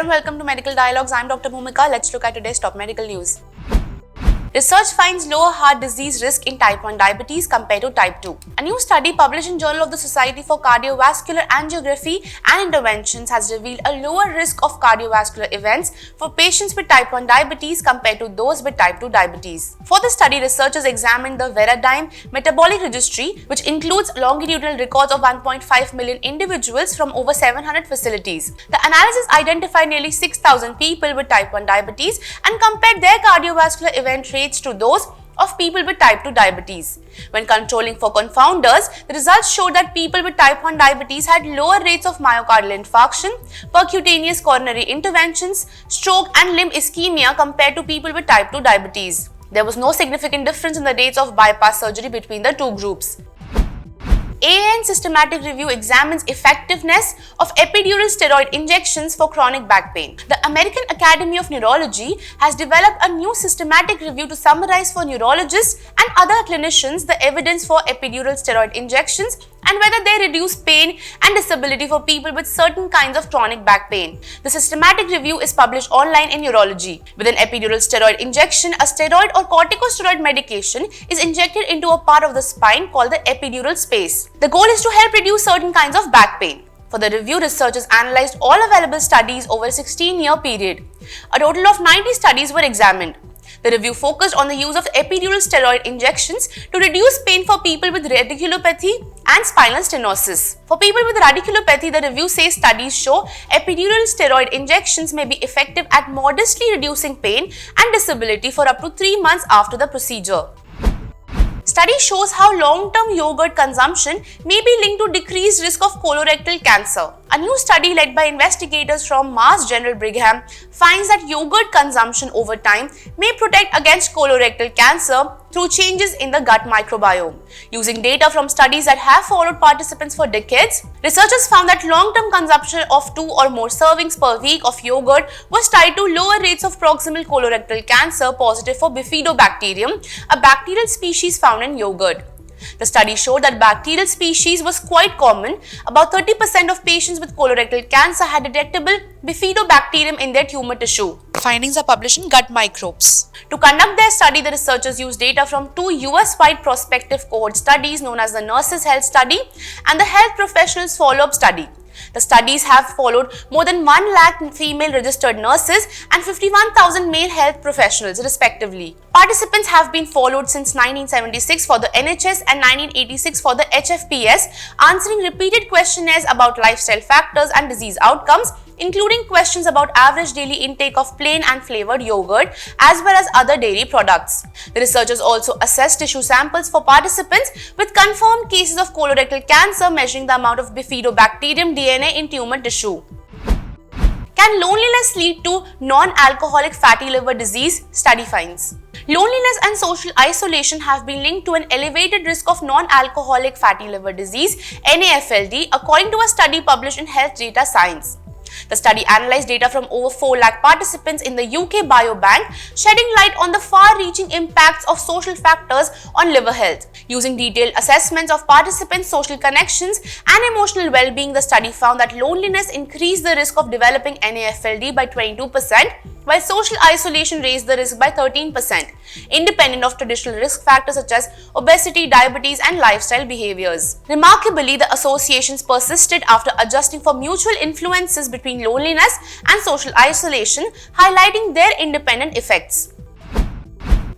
and welcome to Medical Dialogues. I'm Dr. Bhumika. Let's look at today's top medical news. Research finds lower heart disease risk in type 1 diabetes compared to type 2. A new study published in Journal of the Society for Cardiovascular Angiography and Interventions has revealed a lower risk of cardiovascular events for patients with type 1 diabetes compared to those with type 2 diabetes. For the study, researchers examined the Veradigm Metabolic Registry, which includes longitudinal records of 1.5 million individuals from over 700 facilities. The analysis identified nearly 6,000 people with type 1 diabetes and compared their cardiovascular event rates to those of people with type 2 diabetes. When controlling for confounders, the results showed that people with type 1 diabetes had lower rates of myocardial infarction, percutaneous coronary interventions, stroke and limb ischemia compared to people with type 2 diabetes. There was no significant difference in the rates of bypass surgery between the two groups. AAN systematic review examines effectiveness of epidural steroid injections for chronic back pain. The American Academy of Neurology has developed a new systematic review to summarize for neurologists and other clinicians the evidence for epidural steroid injections and whether they reduce pain and disability for people with certain kinds of chronic back pain. The systematic review is published online in Neurology. With an epidural steroid injection, a steroid or corticosteroid medication is injected into a part of the spine called the epidural space. The goal is to help reduce certain kinds of back pain. For the review, researchers analyzed all available studies over a 16-year period. A total of 90 studies were examined. The review focused on the use of epidural steroid injections to reduce pain for people with radiculopathy and spinal stenosis. For people with radiculopathy, the review says studies show epidural steroid injections may be effective at modestly reducing pain and disability for up to 3 months after the procedure. Study shows how long-term yogurt consumption may be linked to decreased risk of colorectal cancer. A new study led by investigators from Mass General Brigham finds that yogurt consumption over time may protect against colorectal cancer through changes in the gut microbiome. Using data from studies that have followed participants for decades, researchers found that long-term consumption of 2 or more servings per week of yogurt was tied to lower rates of proximal colorectal cancer positive for bifidobacterium, a bacterial species found in yogurt. The study showed that bacterial species was quite common. About 30% of patients with colorectal cancer had detectable bifidobacterium in their tumor tissue. Findings are published in Gut Microbes. To conduct their study, the researchers used data from 2 US-wide prospective cohort studies known as the Nurses Health Study and the Health Professionals Follow-up Study. The studies have followed more than 1 lakh female registered nurses and 51,000 male health professionals, respectively. Participants have been followed since 1976 for the NHS and 1986 for the HFPS, answering repeated questionnaires about lifestyle factors and disease outcomes, including questions about average daily intake of plain and flavored yogurt, as well as other dairy products. The researchers also assessed tissue samples for participants with confirmed cases of colorectal cancer, measuring the amount of bifidobacterium DNA in tumor tissue. Can loneliness lead to non-alcoholic fatty liver disease? Study finds. Loneliness and social isolation have been linked to an elevated risk of non-alcoholic fatty liver disease, NAFLD, according to a study published in Health Data Science. The study analyzed data from over 4 lakh participants in the UK Biobank, shedding light on the far-reaching impacts of social factors on liver health. Using detailed assessments of participants' social connections and emotional well-being, the study found that loneliness increased the risk of developing NAFLD by 22%, while social isolation raised the risk by 13%, independent of traditional risk factors such as obesity, diabetes, and lifestyle behaviors. Remarkably, the associations persisted after adjusting for mutual influences between loneliness and social isolation, highlighting their independent effects.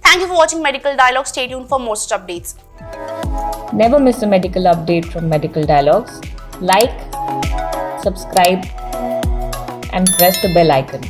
Thank you for watching Medical Dialogue. Stay tuned for more such updates. Never miss a medical update from Medical Dialogues. Like, subscribe, and press the bell icon.